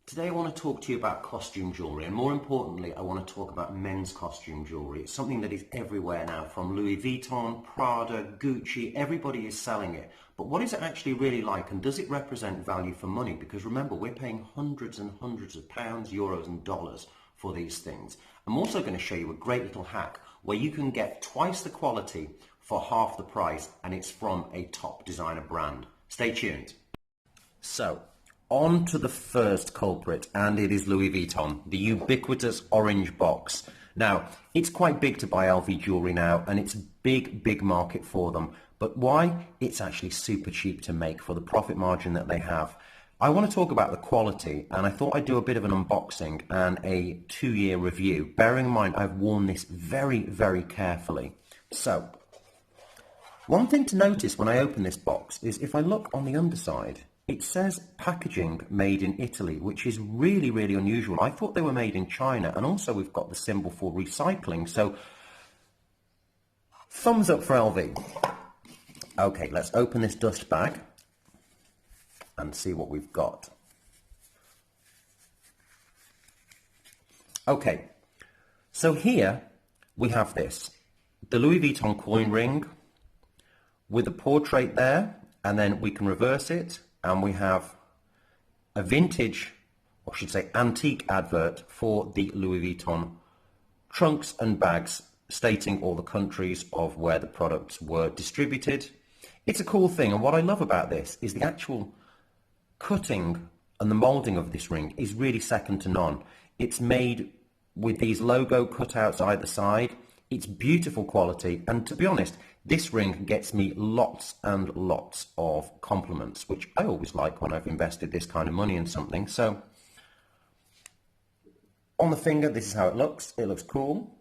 Today I want to talk to you about costume jewellery, and more importantly I want to talk about men's costume jewellery. It's something that is everywhere now, from Louis Vuitton, Prada, Gucci, everybody is selling it. But what is it actually really like, and does it represent value for money? Because remember, we're paying hundreds and hundreds of pounds, euros and dollars for these things. I'm also going to show you a great little hack where you can get twice the quality for half the price, and it's from a top designer brand. Stay tuned. So, on to the first culprit, and it is Louis Vuitton, the ubiquitous orange box. Now, it's quite big to buy LV jewellery now, and it's a big market for them. But why? It's actually super cheap to make for the profit margin that they have. I want to talk about the quality, and I thought I'd do a bit of an unboxing and a 2-year review, bearing in mind I've worn this very carefully. So, one thing to notice when I open this box is if I look on the underside, it says packaging made in Italy, which is really unusual. I thought they were made in China, and also we've got the symbol for recycling. So thumbs up for LV. Okay, let's open this dust bag and see what we've got. Okay, so here we have this, the Louis Vuitton coin ring with a portrait there, and then we can reverse it. And we have a vintage, or I should say antique advert for the Louis Vuitton trunks and bags, stating all the countries of where the products were distributed. It's a cool thing, and what I love about this is the actual cutting and the moulding of this ring is really second to none. It's made with these logo cutouts either side. It's beautiful quality, and to be honest, this ring gets me lots and lots of compliments, which I always like when I've invested this kind of money in something. So, on the finger, this is how it looks. It looks cool.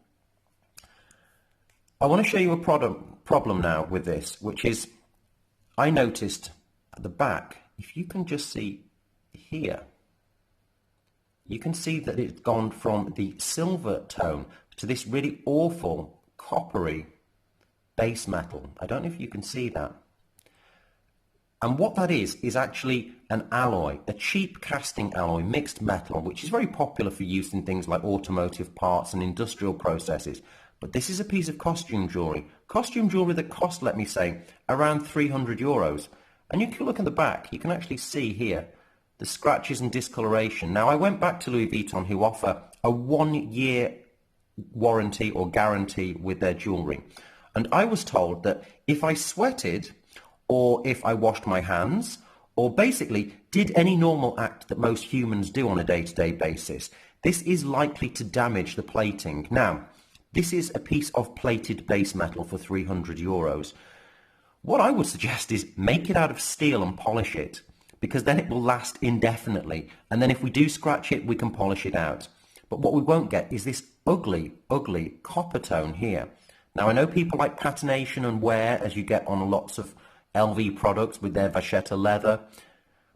I want to show you a problem now with this, which is, I noticed at the back, if you can just see here, you can see that it's gone from the silver tone to this really awful coppery base metal. I don't know if you can see that. And what that is actually an alloy, a cheap casting alloy, mixed metal, which is very popular for use in things like automotive parts and industrial processes. But this is a piece of costume jewellery that cost, let me say, around 300 euros. And you can look at the back, you can actually see here the scratches and discoloration. Now, I went back to Louis Vuitton, who offer a 1-year warranty or guarantee with their jewellery. And I was told that if I sweated, or if I washed my hands, or basically did any normal act that most humans do on a day-to-day basis, this is likely to damage the plating. Now, this is a piece of plated base metal for 300 euros. What I would suggest is make it out of steel and polish it, because then it will last indefinitely. And then if we do scratch it, we can polish it out. But what we won't get is this ugly copper tone here. Now, I know people like patination and wear, as you get on lots of LV products with their vachetta leather,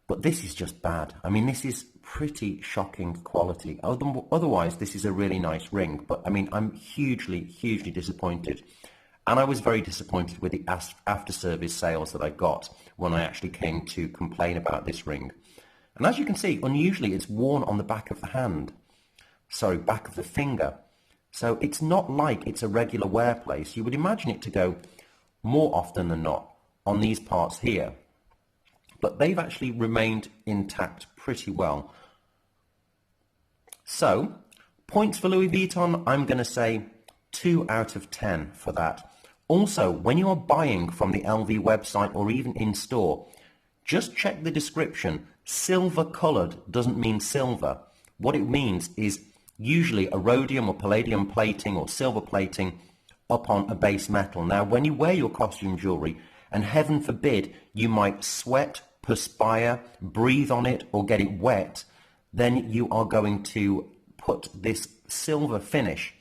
but this is just bad. I mean, this is pretty shocking quality. Otherwise, this is a really nice ring, but I mean, I'm hugely disappointed. And I was very disappointed with the after-service sales that I got when I actually came to complain about this ring. And as you can see, unusually, it's worn on the back of the hand. Sorry, back of the finger. So it's not like it's a regular wear place. You would imagine it to go more often than not on these parts here. But they've actually remained intact pretty well. So, points for Louis Vuitton, I'm going to say 2 out of 10 for that. Also, when you're buying from the LV website or even in store, just check the description. Silver coloured doesn't mean silver. What it means is usually a rhodium or palladium plating or silver plating upon a base metal. Now, when you wear your costume jewellery, and heaven forbid you might sweat, perspire, breathe on it or get it wet, then you are going to put this silver finish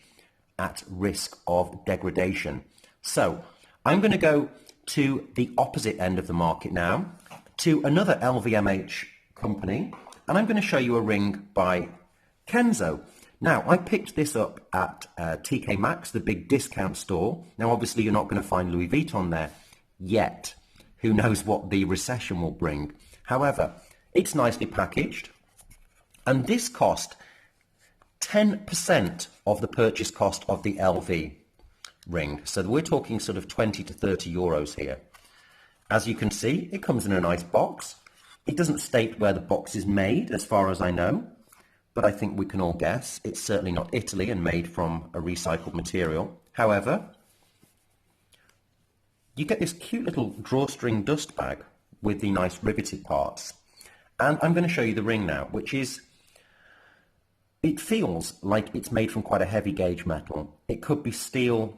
at risk of degradation. So I'm going to go to the opposite end of the market now, to another LVMH company, and I'm going to show you a ring by Kenzo. Now, I picked this up at TK Maxx, the big discount store. Now, obviously, you're not going to find Louis Vuitton there yet. Who knows what the recession will bring. However, it's nicely packaged. And this cost 10% of the purchase cost of the LV ring. So we're talking sort of 20 to 30 euros here. As you can see, it comes in a nice box. It doesn't state where the box is made, as far as I know, but I think we can all guess. It's certainly not Italy and made from a recycled material. However, you get this cute little drawstring dust bag with the nice riveted parts. And I'm going to show you the ring now, which is, it feels like it's made from quite a heavy gauge metal. It could be steel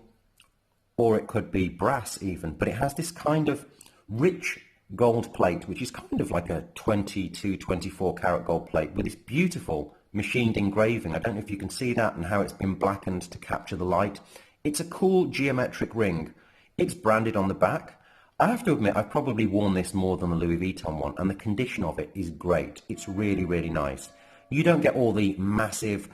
or it could be brass even, but it has this kind of rich gold plate, which is kind of like a 22, 24 karat gold plate with this beautiful machined engraving. I don't know if you can see that and how it's been blackened to capture the light. It's a cool geometric ring. It's branded on the back. I have to admit, I've probably worn this more than the Louis Vuitton one, and the condition of it is great. It's really, really nice. You don't get all the massive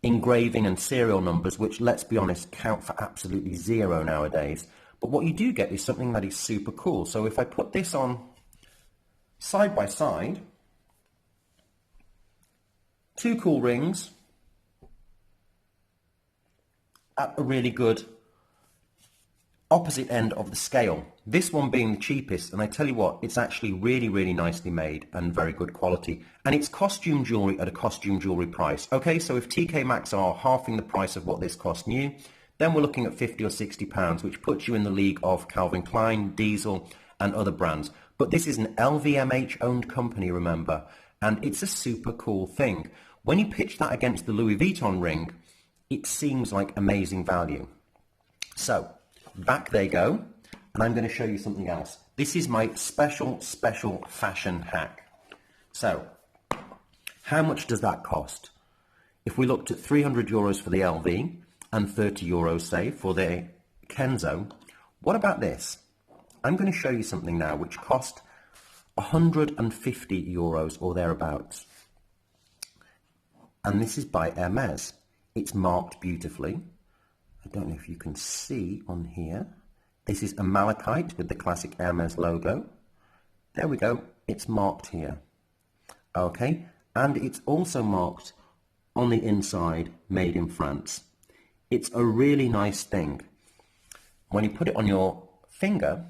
engraving and serial numbers, which, let's be honest, count for absolutely zero nowadays. But what you do get is something that is super cool. So if I put this on side by side, two cool rings at a really good opposite end of the scale. This one being the cheapest, and I tell you what, it's actually really, really nicely made and very good quality. And it's costume jewellery at a costume jewellery price. Okay, so if TK Maxx are halving the price of what this cost new, then we're looking at 50 or 60 pounds, which puts you in the league of Calvin Klein, Diesel, and other brands. But this is an LVMH owned company, remember, and it's a super cool thing. When you pitch that against the Louis Vuitton ring, it seems like amazing value. So back they go, and I'm going to show you something else. This is my special fashion hack. So how much does that cost? If we looked at 300 euros for the LV and 30 euros, say, for the Kenzo, what about this? I'm going to show you something now which cost 150 euros or thereabouts. And this is by Hermes. It's marked beautifully. I don't know if you can see on here. This is a malachite with the classic Hermes logo. There we go. It's marked here. Okay. And it's also marked on the inside, made in France. It's a really nice thing. When you put it on your finger,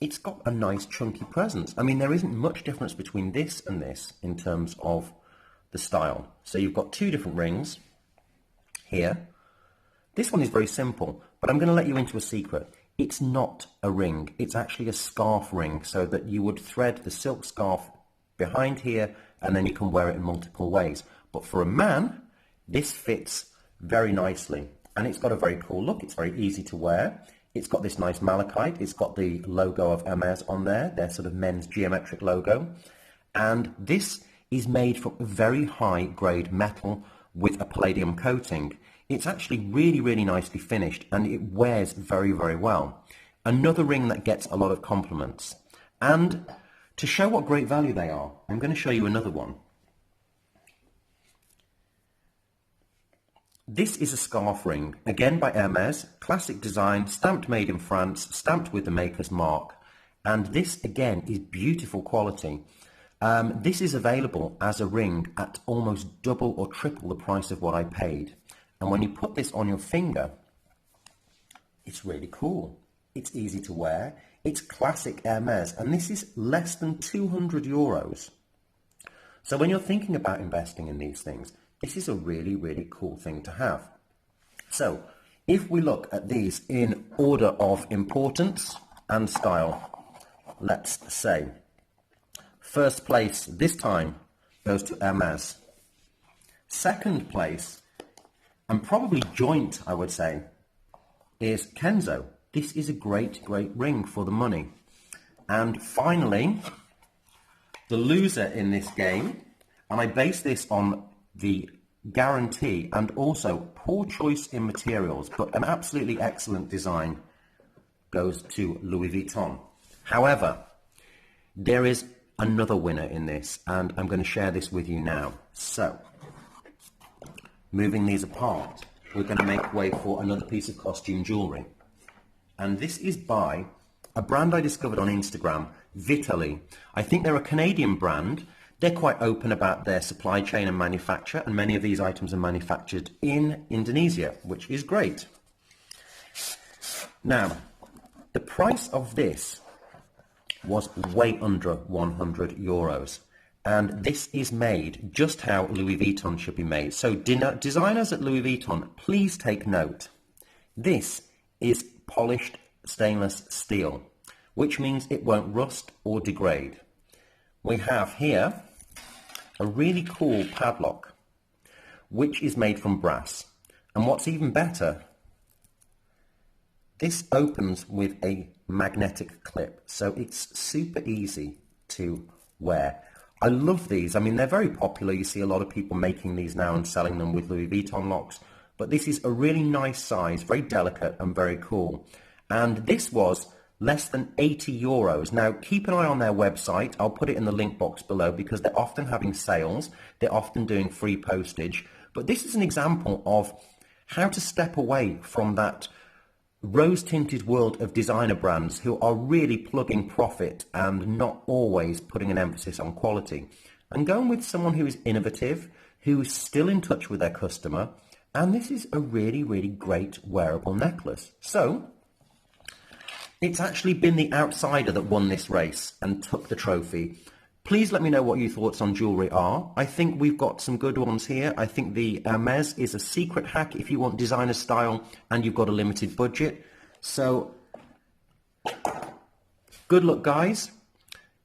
it's got a nice chunky presence. I mean, there isn't much difference between this and this in terms of the style. So you've got two different rings here. This one is very simple, but I'm going to let you into a secret. It's not a ring. It's actually a scarf ring, so that you would thread the silk scarf behind here, and then you can wear it in multiple ways. But for a man, this fits very nicely, and it's got a very cool look. It's very easy to wear. It's got this nice malachite. It's got the logo of Hermes on there, their sort of men's geometric logo. And this is made from a very high grade metal with a palladium coating. It's actually really, really nicely finished, and it wears very, very well. Another ring that gets a lot of compliments. And to show what great value they are, I'm going to show you another one. This is a scarf ring, again by Hermes, classic design, stamped made in France, stamped with the maker's mark. And this, again, is beautiful quality. This is available as a ring at almost double or triple the price of what I paid. And when you put this on your finger, it's really cool. It's easy to wear. It's classic Hermes, and this is less than 200 euros. So when you're thinking about investing in these things, this is a really, really cool thing to have. So if we look at these in order of importance and style, let's say first place this time goes to Hermes. Second place, and probably joint, I would say, is Kenzo. This is a great, great ring for the money. And finally, the loser in this game, and I base this on the guarantee and also poor choice in materials, but an absolutely excellent design, goes to Louis Vuitton. However, there is another winner in this, and I'm going to share this with you now. So, moving these apart, we're going to make way for another piece of costume jewellery. And this is by a brand I discovered on Instagram, Vitaly. I think they're a Canadian brand. They're quite open about their supply chain and manufacture, and many of these items are manufactured in Indonesia, which is great. Now, the price of this was way under 100 euros. And this is made just how Louis Vuitton should be made. So designers at Louis Vuitton, please take note. This is polished stainless steel, which means it won't rust or degrade. We have here a really cool padlock, which is made from brass. And what's even better, this opens with a magnetic clip, so it's super easy to wear. I love these. I mean, they're very popular. You see a lot of people making these now and selling them with Louis Vuitton locks, but this is a really nice size, very delicate and very cool. And this was less than 80 euros. Now, keep an eye on their website. I'll put it in the link box below because they're often having sales. They're often doing free postage. But this is an example of how to step away from that rose-tinted world of designer brands who are really plugging profit and not always putting an emphasis on quality, and going with someone who is innovative, who is still in touch with their customer. And this is a really, really great wearable necklace. So it's actually been the outsider that won this race and took the trophy. Please let me know what your thoughts on jewellery are. I think we've got some good ones here. I think the Hermes is a secret hack if you want designer style and you've got a limited budget. So good luck, guys.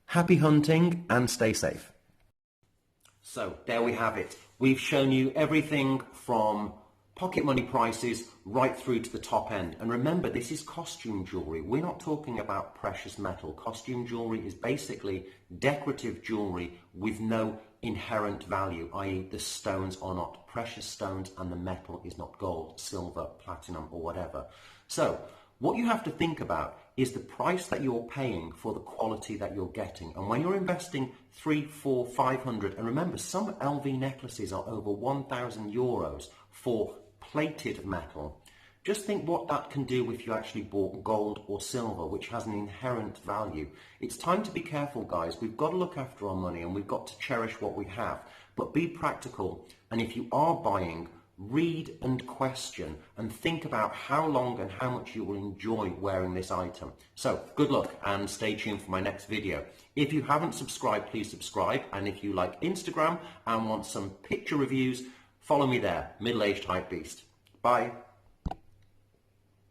Happy hunting and stay safe. So there we have it. We've shown you everything from pocket money prices right through to the top end. And remember, this is costume jewellery. We're not talking about precious metal. Costume jewellery is basically decorative jewellery with no inherent value, i.e. the stones are not precious stones and the metal is not gold, silver, platinum or whatever. So what you have to think about is the price that you're paying for the quality that you're getting. And when you're investing 300, 400, 500, and remember, some LV necklaces are over 1,000 euros for plated metal. Just think what that can do if you actually bought gold or silver, which has an inherent value. It's time to be careful, guys. We've got to look after our money and we've got to cherish what we have, but be practical. And if you are buying, read and question and think about how long and how much you will enjoy wearing this item. So good luck and stay tuned for my next video. If you haven't subscribed, please subscribe. And if you like Instagram and want some picture reviews, follow me there, Middle-Aged Hype Beast. Bye.